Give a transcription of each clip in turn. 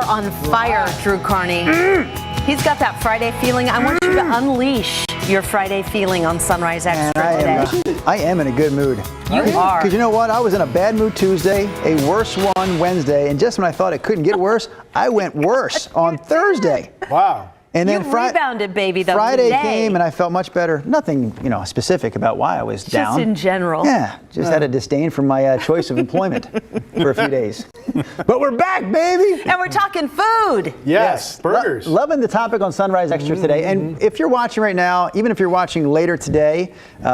on fire, Drew Carney. He's got that Friday feeling. I want you to unleash your Friday feeling on Sunrise Extra today. I am in a good mood. You are. Because you know what? I was in a bad mood Tuesday, a worse one Wednesday, and just when I thought it couldn't get worse, I went worse on Thursday. Wow. And then you rebounded, baby, though. Friday today. came and I felt much better. Nothing, specific about why I was down. Just in general. Yeah, just had a disdain for my choice of employment for a few days. But we're back, baby. And we're talking food. Yes, burgers. Loving the topic on Sunrise Extra today. And if you're watching right now, even if you're watching later today,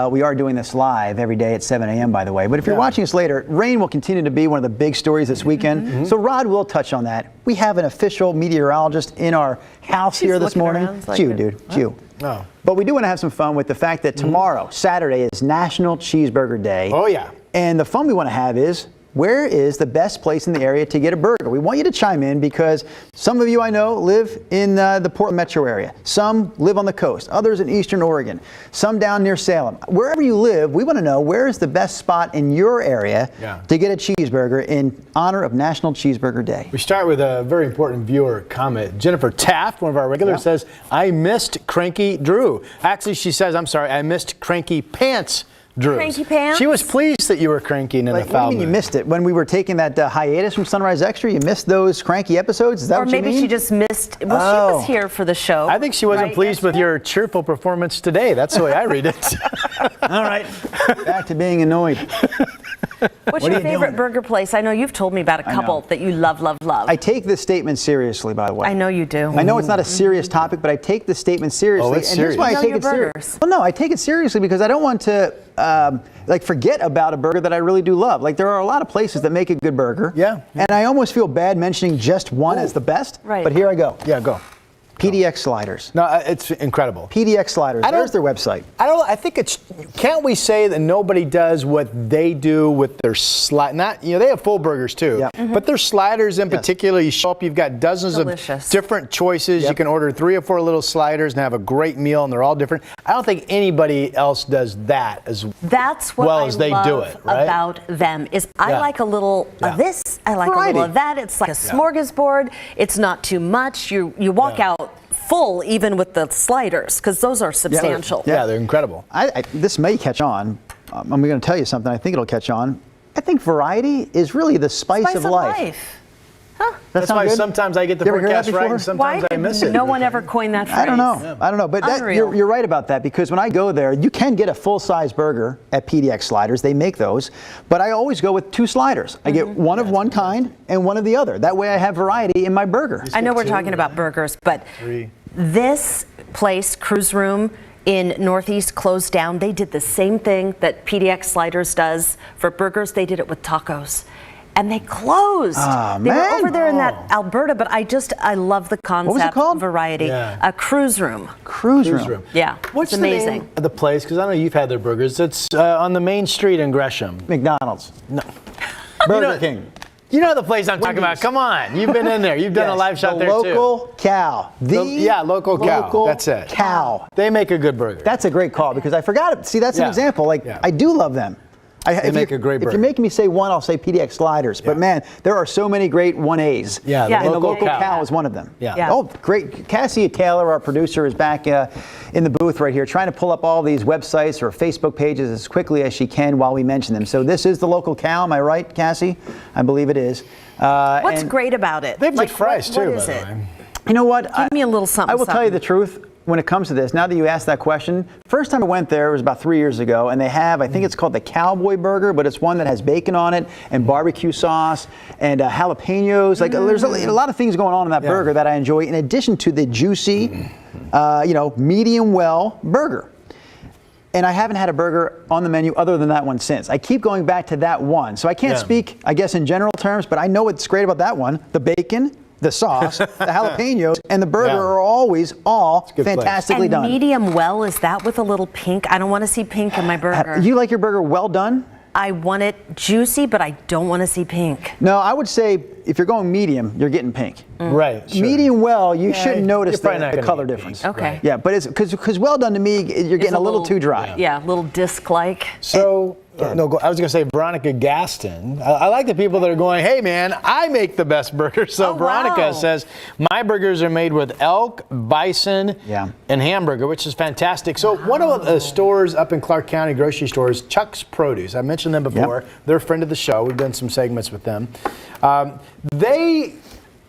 we are doing this live every day at 7 a.m., by the way. But if you're watching us later, rain will continue to be one of the big stories this weekend. So Rod will touch on that. We have an official meteorologist in our house here this morning. It's you, dude. It's you. Oh. But we do want to have some fun with the fact that tomorrow, Saturday, is National Cheeseburger Day. Oh, yeah. And the fun we want to have is, where is the best place in the area to get a burger? We want you to chime in because some of you I know live in the Portland metro area. Some live on the coast, others in eastern Oregon, some down near Salem. Wherever you live, we want to know where is the best spot in your area to get a cheeseburger in honor of National Cheeseburger Day. We start with a very important viewer comment. Jennifer Taft, one of our regulars, says, I missed Cranky Drew. Actually, she says, I'm sorry, I missed Cranky Pants Drew. Cranky Pants? She was pleased that you were cranky and in the foul What do you mean you missed it? When we were taking that hiatus from Sunrise Extra, you missed those cranky episodes? Is that what you mean? Or maybe she just missed. Well, she was here for the show. I think she wasn't pleased with your cheerful performance today. That's the way I read it. All right. Back to being annoyed. What's your favorite burger place? I know you've told me about a couple that you love, love, love. I take this statement seriously, by the way. I know you do. I know it's not a serious topic, but I take this statement seriously. Oh, it's and here's why I take it seriously. Well, no, I take it seriously because I don't want to forget about a burger that I really do love. Like, there are a lot of places that make a good burger. Yeah. And I almost feel bad mentioning just one as the best. Right. But here I go. Yeah, go. PDX Sliders. No, it's incredible. PDX Sliders. There's their website. I think it's. Can't we say that nobody does what they do with their slide? They have full burgers too. Yeah. But their sliders in particular, you show up, you've got dozens of different choices. You can order 3 or 4 little sliders and have a great meal, and they're all different. I don't think anybody else does that as well as they do it. Right? About them is I like a little of this. I like a little of that. It's like a smorgasbord. It's not too much. You walk out full even with the sliders because those are substantial. Yeah, they're incredible. This may catch on. I'm going to tell you something. I think it'll catch on. I think variety is really the spice of life. Huh. That's why sometimes I get the forecast right and sometimes I miss it. No one ever coined that phrase? I don't know. But you're right about that because when I go there, you can get a full-size burger at PDX Sliders. They make those. But I always go with 2 sliders. I get one of one kind and one of the other. That way I have variety in my burger. I know we're talking about burgers, but this place, Cruise Room, in Northeast closed down. They did the same thing that PDX Sliders does for burgers. They did it with tacos. And they closed. They were over there in that Alberta, but I love the concept. What was it called? Variety. A Cruise Room. Cruise Room. Yeah, What's it's amazing. The name of the place? Because I know you've had their burgers. It's on the main street in Gresham. McDonald's. No. Burger King. You know the place I'm talking about. Come on. You've been in there. You've done a live shot there too. Local Cow. Local Cow. That's it. Cow. They make a good burger. That's a great call because I forgot it. See, that's an example. I do love them. They make a great burger. If you're making me say one, I'll say PDX Sliders. But man, there are so many great 1As. Yeah, and the local cow is one of them. Yeah. Oh, great. Cassie Taylor, our producer, is back in the booth right here trying to pull up all these websites or Facebook pages as quickly as she can while we mention them. So this is the local cow. Am I right, Cassie? I believe it is. What's great about it? They have good fries too, what is by it? the way. You know what? Give me a little something. I will tell you the truth. When it comes to this, now that you asked that question, first time I went there was about 3 years ago, and they have, I think it's called the Cowboy Burger, but it's one that has bacon on it and barbecue sauce and jalapenos. Like there's a lot of things going on in that burger that I enjoy, in addition to the juicy, medium well burger. And I haven't had a burger on the menu other than that one since. I keep going back to that one, so I can't speak, I guess, in general terms, but I know what's great about that one: the bacon, the sauce, the jalapenos, and the burger are always all fantastically done. Medium well, is that with a little pink? I don't want to see pink in my burger. You like your burger well done? I want it juicy, but I don't want to see pink. No, I would say if you're going medium, you're getting pink. Right. Sure. Medium well, you shouldn't notice the color difference. Okay. Right. Yeah, but it's because well done to me, you're getting a little too dry. Yeah, a little disc-like. So No, I was going to say Veronica Gaston. I like the people that are going, hey, man, I make the best burgers. So Veronica says, my burgers are made with elk, bison, and hamburger, which is fantastic. So one of the stores up in Clark County, grocery stores, Chuck's Produce. I mentioned them before. They're a friend of the show. We've done some segments with them. They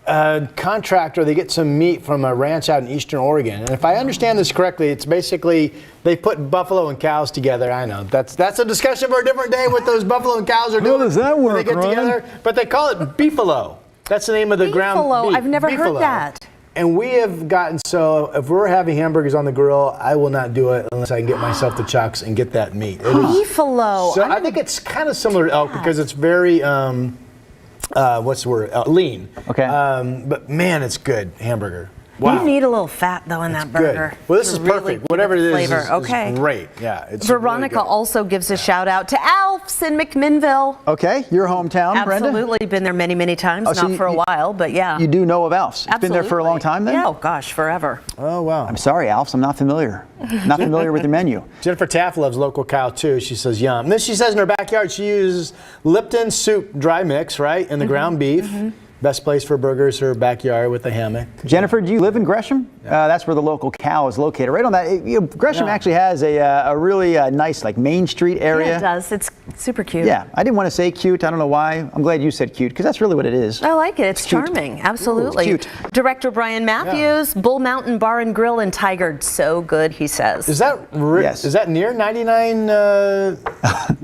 contract, or they get some meat from a ranch out in Eastern Oregon. And if I understand this correctly, it's basically they put buffalo and cows together. I know that's a discussion for a different day what those buffalo and cows are doing. How does that work, when they get together? But they call it beefalo. That's the name of the ground beef. I've never heard that. And we have gotten so, if we're having hamburgers on the grill, I will not do it unless I can get myself to Chuck's and get that meat. Beefalo. So I think it's kind of similar to elk because it's very what's the word? Lean. Okay. But man, it's good hamburger. Wow. You need a little fat though in that burger. Good. Well, this is really perfect. Whatever it is, flavor. is great. Yeah. It's Veronica really also gives a shout out to Alf's in McMinnville. Okay, your hometown, Brenda? Absolutely, been there many, many times. So Not for a while, but yeah. You do know of Alf's. It's been there for a long time then? Yeah, oh gosh, forever. Oh, wow. I'm sorry, Alf's, I'm not familiar. Not familiar with the menu. Jennifer Taft loves local cow too. She says yum. And then she says in her backyard she uses Lipton soup dry mix, right? And the ground beef. Best place for burgers, her backyard with a hammock. Jennifer, do you live in Gresham? That's where the local cow is located. Right on that. Gresham actually has a really nice, like, Main Street area. Yeah, it does. It's super cute. Yeah, I didn't want to say cute. I don't know why. I'm glad you said cute, because that's really what it is. I like it. It's charming. Absolutely. Ooh, it's cute. Director Brian Matthews, Bull Mountain Bar and Grill in Tigard. So good, he says. Is that Yes. Is that near 99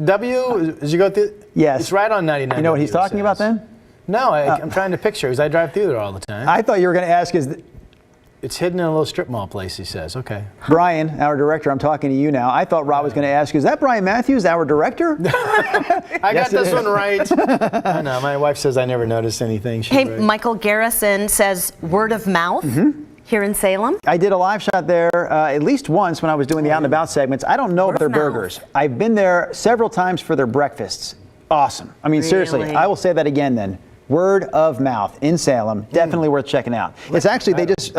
W? As you go through? Yes. It's right on 99. You know what he's talking about then? No, I'm trying to picture because I drive through there all the time. I thought you were going to ask, It's hidden in a little strip mall place, he says. Okay. Brian, our director, I'm talking to you now. I thought Rob was going to ask, is that Brian Matthews, our director? I got this one right. I know. My wife says I never noticed anything. She's right. Michael Garrison says word of mouth here in Salem. I did a live shot there at least once when I was doing the Out and About segments. I don't know about their burgers. I've been there several times for their breakfasts. Awesome. I mean, seriously, I will say that again then. Word of mouth in Salem, definitely worth checking out. It's actually, they just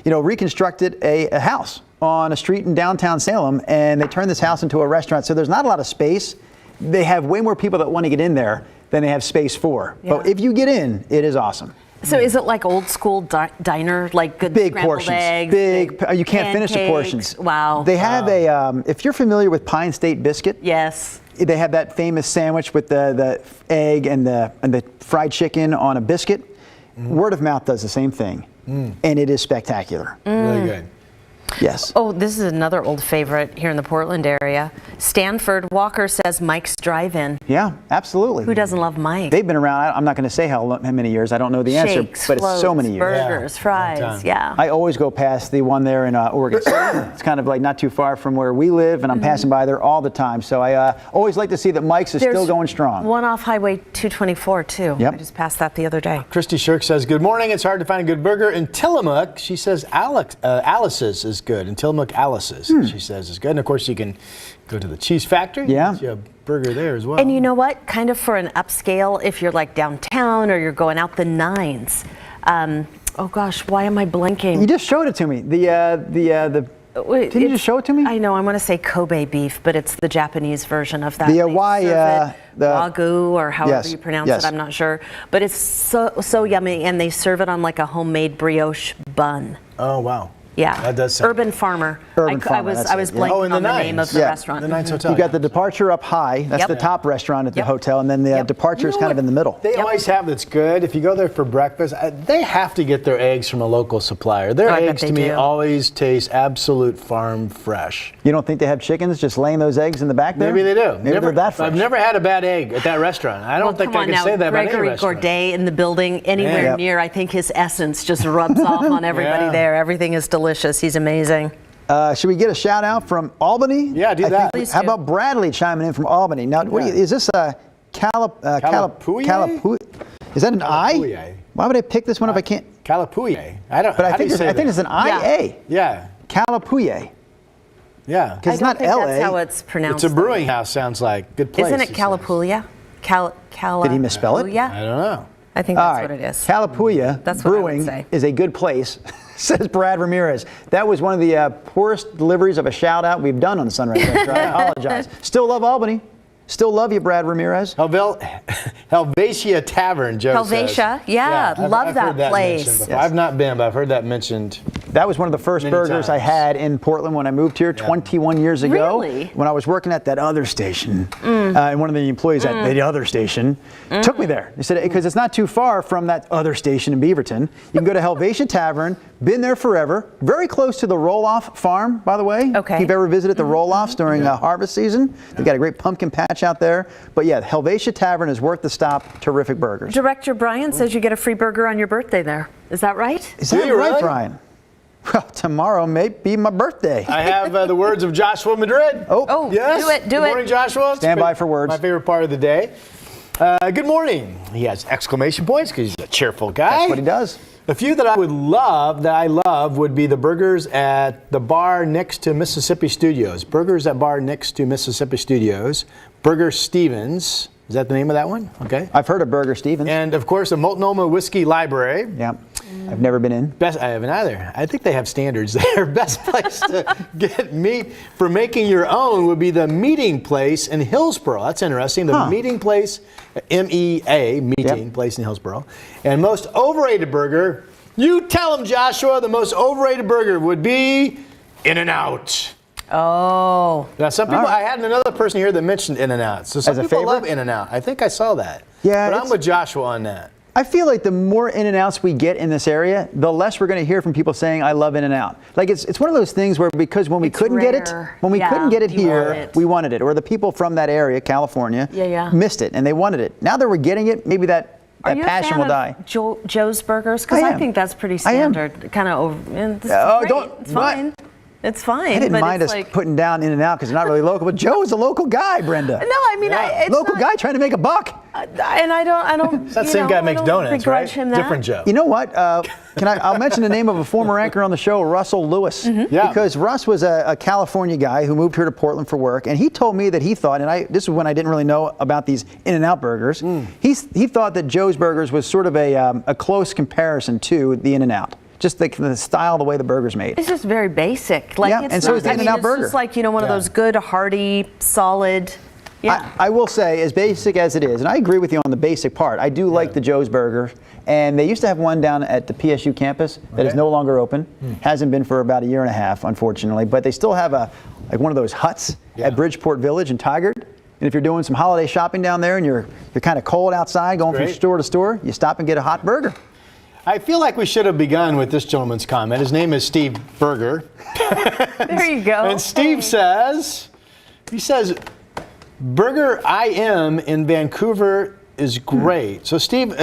reconstructed a house on a street in downtown Salem, and they turned this house into a restaurant. So there's not a lot of space. They have way more people that want to get in there than they have space for. Yeah. But if you get in, it is awesome. So is it like old school diner, like good big scrambled portions, eggs? You can't finish the portions. Wow. They have if you're familiar with Pine State Biscuit. Yes. They have that famous sandwich with the egg and the fried chicken on a biscuit. Word of mouth does the same thing, and it is spectacular. Really good. Yes. Oh, this is another old favorite here in the Portland area. Stanford Walker says Mike's Drive-In. Yeah, absolutely. Who doesn't love Mike? They've been around, I'm not going to say how many years. I don't know the answer, Shakes, but floats, it's so many years. Burgers, fries, yeah. I always go past the one there in Oregon. It's kind of like not too far from where we live, and I'm passing by there all the time. So I always like to see that Mike's is still going strong. One off Highway 224, too. Yep. I just passed that the other day. Christy Shirk says, good morning. It's hard to find a good burger in Tillamook. She says Alice's is good. In Tillamook, Alice's, she says, is good. And of course, you can go to the Cheese Factory. Yeah. You have a burger there as well. And you know what? Kind of for an upscale, if you're like downtown or you're going out the nines. Oh gosh, why am I blanking? You just showed it to me. Didn't you just show it to me? I know. I want to say Kobe beef, but it's the Japanese version of that. The Wagyu, or however you pronounce it. I'm not sure. But it's so yummy, and they serve it on like a homemade brioche bun. Oh wow. Yeah, that does sound Urban Farmer. Urban Farmer, I was blanking on the name of the restaurant. The Nines Hotel. You got the Departure up high. That's the top restaurant at the hotel, and then the Departure is kind of in the middle. They always have that's good. If you go there for breakfast, they have to get their eggs from a local supplier. Their eggs to me always taste absolute farm fresh. You don't think they have chickens just laying those eggs in the back there? Maybe they do. Maybe they're that fresh. I've never had a bad egg at that restaurant. I don't think I can say that about any Gregory restaurant. Gourdet in the building, anywhere near, I think his essence just rubs off on everybody there. Everything is delicious. He's amazing. Should we get a shout out from Albany? Yeah, do that. How about Bradley chiming in from Albany? Now, is this a Calapooya? Is that an I? Why would I pick this one if I can't? Calapooya. I don't. But I think it's an IA. Yeah. Calapooya. Yeah. Because it's not LA. That's how it's pronounced. It's a brewing house. Sounds like good place. Isn't it Calapooya? Did he misspell it? Yeah. I don't know. I think that's what it is. Calapooya Brewing is a good place, says Brad Ramirez. That was one of the poorest deliveries of a shout out we've done on the Sunrise Restaurant. I apologize. Still love Albany. Still love you, Brad Ramirez. Helvetia Tavern, Joe Helvetia, says. yeah, love I've that heard place. mentioned before. I've not been, but I've heard that mentioned. That was one of the first burgers I had in Portland when I moved here 21 years ago. Really? When I was working at that other station. And one of the employees at the other station took me there. He said, because it's not too far from that other station in Beaverton. You can go to Helvetia Tavern, been there forever, very close to the Roll-Off Farm, by the way. Okay. If you've ever visited the Roll-Offs during harvest season, they've got a great pumpkin patch out there. But yeah, Helvetia Tavern is worth the stop. Terrific burgers. Director Brian says you get a free burger on your birthday there. Is that right? Is that right, Brian? Well, tomorrow may be my birthday. I have the words of Joshua Madrid. Oh, yes. do it. Good morning, Joshua. Stand by for words. My favorite part of the day. Good morning. He has exclamation points because he's a cheerful guy. That's what he does. A few that I love would be the burgers at the bar next to Mississippi Studios. Burgers at bar next to Mississippi Studios. Burger Stevens. Is that the name of that one? Okay. I've heard of Burger Stevens. And of course, the Multnomah Whiskey Library. Yeah. I've never been in. I haven't either. I think they have standards there. Best place to get meat for making your own would be the Meeting Place in Hillsboro. That's interesting. The Meeting Place, M-E-A, Meeting Place in Hillsboro. And most overrated burger, you tell them, Joshua, the most overrated burger would be In-N-Out. Oh. Now, some people, I had another person here that mentioned In-N-Out. So some people love In-N-Out. I think I saw that. Yeah. But I'm with Joshua on that. I feel like the more In-N-Outs we get in this area, the less we're going to hear from people saying, I love In-N-Out. Like it's one of those things where because when we couldn't get it here, we wanted it. Or the people from that area, California, missed it and they wanted it. Now that we're getting it, maybe that passion will die. Joe's Burgers? Because I think that's pretty standard. Kind of over. It's fine. It's fine. I didn't mind us putting down In-N-Out because it's not really local, but Joe is a local guy, Brenda. No, I mean, it's local guy trying to make a buck. And I don't. That same guy makes donuts, right? Different Joe. You know what? I'll mention the name of a former anchor on the show, Russell Lewis. Yeah. Because Russ was a California guy who moved here to Portland for work, and he told me that he thought, and this is when I didn't really know about these In-N-Out burgers. He thought that Joe's Burgers was sort of a close comparison to the In-N-Out. Just the style, the way the burger's made. It's just very basic. And so is the In-N-Out burger. It's just like, one of those good, hearty, solid. Yeah. I will say, as basic as it is, and I agree with you on the basic part, I do like the Joe's Burger. And they used to have one down at the PSU campus that is no longer open. Hasn't been for about a year and a half, unfortunately. But they still have one of those huts at Bridgeport Village in Tigard. And if you're doing some holiday shopping down there and you're kind of cold outside, going from store to store, you stop and get a hot burger. I feel like we should have begun with this gentleman's comment. His name is Steve Berger. There you go. And Steve says, Burger I.M. in Vancouver is great. So Steve,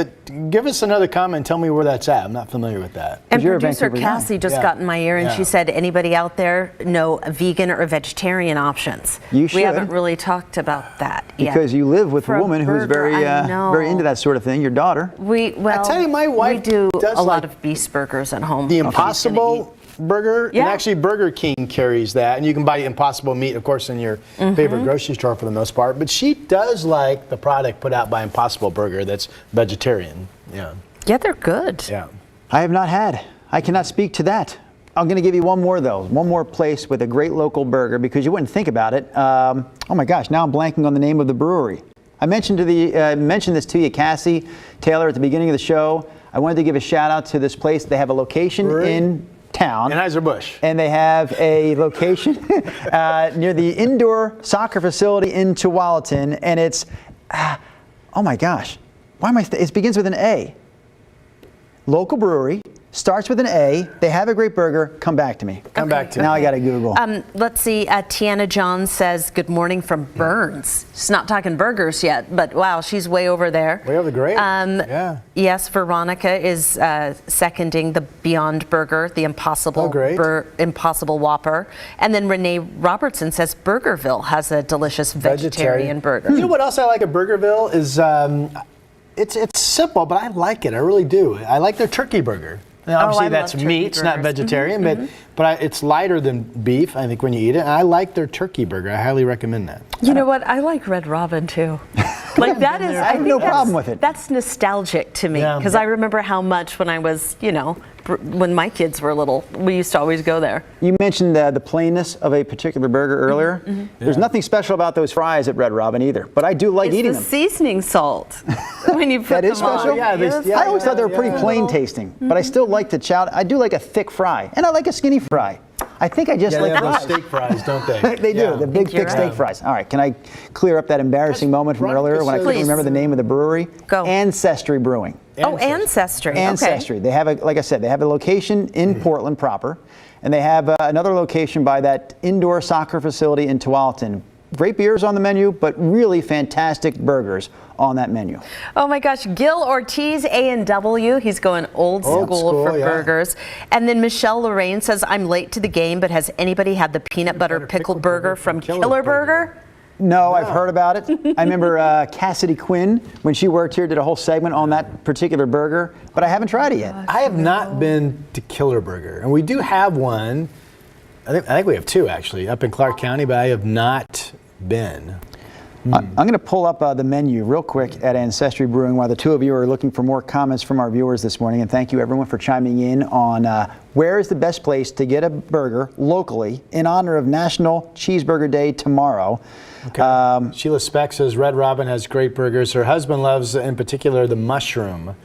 give us another comment and tell me where that's at. I'm not familiar with that. And producer Cassie just got in my ear and she said, anybody out there know vegan or vegetarian options? You should. We haven't really talked about that yet. Because you live with a woman who's very into that sort of thing, your daughter. I tell you, my wife we do does a lot of beef burgers at home. The Impossible Burger, and actually Burger King carries that, and you can buy Impossible meat, of course, in your favorite grocery store for the most part, but she does like the product put out by Impossible Burger that's vegetarian. Yeah, they're good. Yeah. I have not had. I cannot speak to that. I'm going to give you one more, though. One more place with a great local burger, because you wouldn't think about it. Oh my gosh, now I'm blanking on the name of the brewery. I mentioned this to you, Cassie Taylor, at the beginning of the show. I wanted to give a shout out to this place. They have a location in town. Anheuser-Busch. And they have a location near the indoor soccer facility in Tualatin. And it's, oh my gosh, it begins with an A. Local brewery, starts with an A. They have a great burger. Come back to me. Come back to me. Now I got to Google. Let's see. Tiana John says, good morning from Burns. She's not talking burgers yet, but wow, she's way over there. Way over the great. Yes, Veronica is seconding the Beyond Burger, the Impossible Impossible Whopper. And then Renee Robertson says Burgerville has a delicious vegetarian burger. You know what else I like at Burgerville is it's simple, but I like it. I really do. I like their turkey burger. Now, obviously, that's meat. It's not vegetarian, but it's lighter than beef, I think, when you eat it. And I like their turkey burger. I highly recommend that. You know what? I like Red Robin, too. Like That is, I have no problem with it. That's nostalgic to me because I remember how much when I was, when my kids were little, we used to always go there. You mentioned the plainness of a particular burger earlier. There's nothing special about those fries at Red Robin either, but I do like eating them. It's the seasoning salt when you put That is them on. special? I always thought they were pretty plain tasting, but I still like the chow. I do like a thick fry, and I like a skinny fry. I think I just like they have fries. those steak fries, don't they? They do, the big, thick steak fries. All right, can I clear up that embarrassing moment from earlier when I couldn't remember the name of the brewery? Go. Ancestry Brewing. Oh, Ancestry. Ancestry. They have, like I said, they have a location in Portland proper, and they have another location by that indoor soccer facility in Tualatin. Great beers on the menu, but really fantastic burgers on that menu. Oh my gosh, Gil Ortiz, A&W. He's going old school for burgers. And then Michelle Lorraine says, I'm late to the game, but has anybody had the peanut butter pickled burger from Killer Burger? No, I've heard about it. I remember Cassidy Quinn, when she worked here, did a whole segment on that particular burger, but I haven't tried it yet. I have not been to Killer Burger, and we do have one. I think we have two, actually, up in Clark County, but I have not been. I'm going to pull up the menu real quick at Ancestry Brewing while the two of you are looking for more comments from our viewers this morning. And thank you, everyone, for chiming in on where is the best place to get a burger locally in honor of National Cheeseburger Day tomorrow. Okay. Sheila Speck says Red Robin has great burgers. Her husband loves, in particular, the mushroom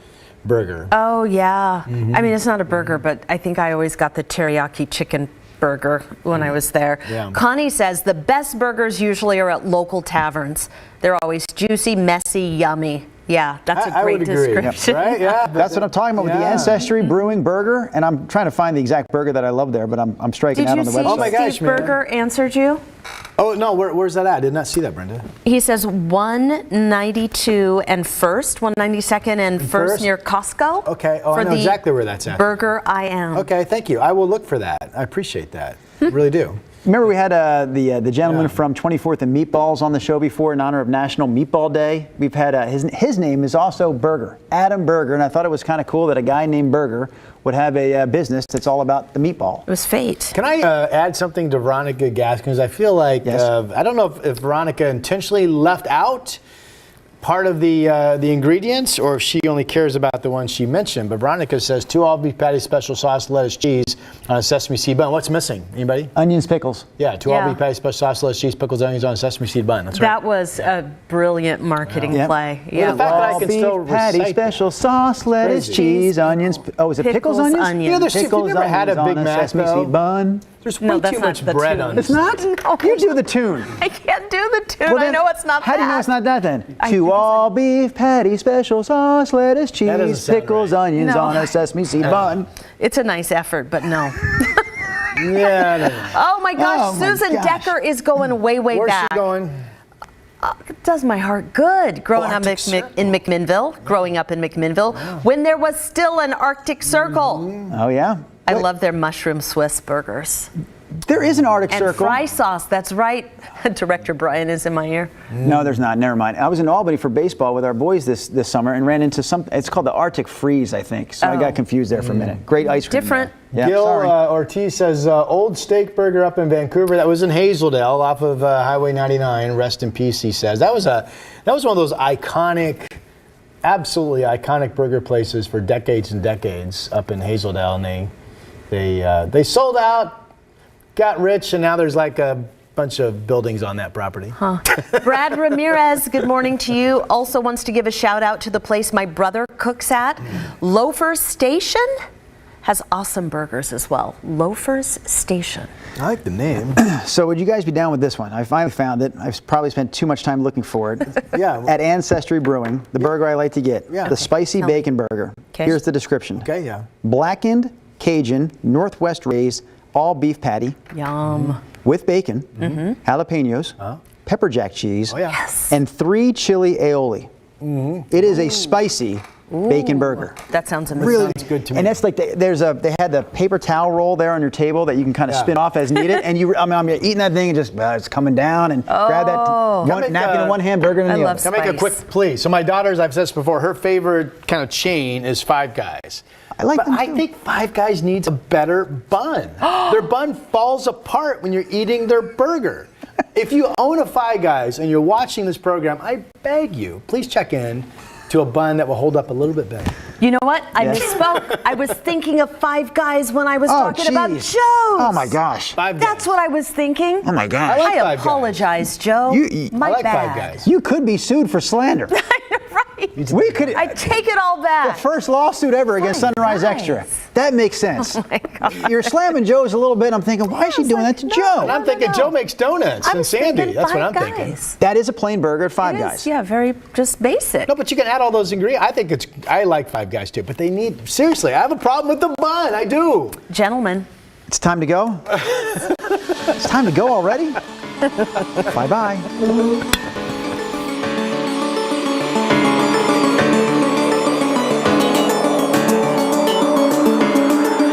burger. Oh, yeah. I mean, it's not a burger, but I think I always got the teriyaki chicken burger when I was there. Yeah. Connie says the best burgers usually are at local taverns. They're always juicy, messy, yummy. Yeah, that's a great description. Right? Yeah, That's what I'm talking about with the Ancestry Brewing burger, and I'm trying to find the exact burger that I love there, but I'm striking out on the website. Did you see Steve Burger answered you? Oh, no, where's that at? I did not see that, Brenda. He says 192 and 1st, 192nd and 1st near Costco. Okay, I know exactly where that's at. Burger I Am. Okay, thank you. I will look for that. I appreciate that. I really do. Remember we had the gentleman from 24th and Meatballs on the show before in honor of National Meatball Day. We've had his name is also Burger, Adam Burger, and I thought it was kind of cool that a guy named Burger would have a business that's all about the meatball. It was fate. Can I add something to Veronica Gaskins? I feel like, I don't know if Veronica intentionally left out part of the ingredients, or if she only cares about the ones she mentioned. But Veronica says 2 all-beef patties, special sauce, lettuce, cheese on a sesame seed bun. What's missing? Anybody? Onions, pickles. Yeah, 2 all-beef patties, special sauce, lettuce, cheese, pickles, onions on a sesame seed bun. That's right. That was a brilliant marketing play. Yeah. Well, the fact that I can still patty, recite special sauce, lettuce, cheese, onions. Oh, is it pickles, onions? onions. You know, there's if you've never had a Big Mac, sesame seed bun. There's way too much bread on It's this. not? No. You do the tune. I can't do the tune. Well, I know it's not that. How do you know it's not that then? I 2 think all beef patty, special sauce, lettuce, cheese, sound pickles, right. onions on a sesame seed bun. It's a nice effort, but no. Yeah. Oh my gosh, Oh my Susan gosh. Decker is going way Where's back. she going? It does my heart good. Growing up in McMinnville, when there was still an Arctic Circle. Oh, yeah. I love their mushroom Swiss burgers. There is an Arctic And Circle. fry sauce, that's right. Director Brian is in my ear. No, there's not. Never mind. I was in Albany for baseball with our boys this summer and ran into something. It's called the Arctic Freeze, I think. So I got confused there for a minute. Great ice cream. Different. there. Yeah, Gil sorry. Ortiz says Old Steak Burger up in Vancouver. That was in Hazeldale off of Highway 99. Rest in peace, he says. That was one of those iconic, absolutely iconic burger places for decades and decades up in Hazeldale, and they sold out, got rich, and now there's like a bunch of buildings on that property. Brad Ramirez, good morning to you. Also wants to give a shout out to the place my brother cooks at. Loafer's Station has awesome burgers as well. Loafer's Station. I like the name. So would you guys be down with this one? I finally found it. I've probably spent too much time looking for it. Yeah. At Ancestry Brewing, the burger I like to get. Yeah. The spicy bacon burger. Okay. Here's the description. Okay, yeah. Blackened Cajun Northwest raised all beef patty Yum. with bacon, jalapenos, pepper jack cheese, Yes. and 3 chili aioli. It is a spicy bacon burger. That sounds amazing. Really good to me. And that's like they had the paper towel roll there on your table that you can kind of spin off as needed. And I'm eating that thing and just it's coming down and grab that napkin in one hand, burger in the other. Can I make a quick plea? So my daughter's, I've said this before, her favorite kind of chain is Five Guys. I like them I too. think Five Guys needs a better bun. Their bun falls apart when you're eating their burger. If you own a Five Guys and you're watching this program, I beg you, please check in to a bun that will hold up a little bit better. You know what? I misspoke. I was thinking of Five Guys when I was talking about Joe's. Oh my gosh. Five Guys. That's what I was thinking. Oh my gosh. I like I Five apologize, Joe. My I like bad. Five Guys. You could be sued for slander. Right. We could. I take it all back. The first lawsuit ever against Five Sunrise Guys. Extra. That makes sense. Oh my God. You're slamming Joe's a little bit. I'm thinking, why is she doing that to And Joe? I'm thinking Joe makes donuts and Sandy. That's what I'm thinking. That is a plain burger at Five Guys. Yeah, very just basic. No, but you can add all those ingredients. I like Five Guys too, but seriously, I have a problem with the bun. I do. Gentlemen. It's time to go. It's time to go already. Bye-bye.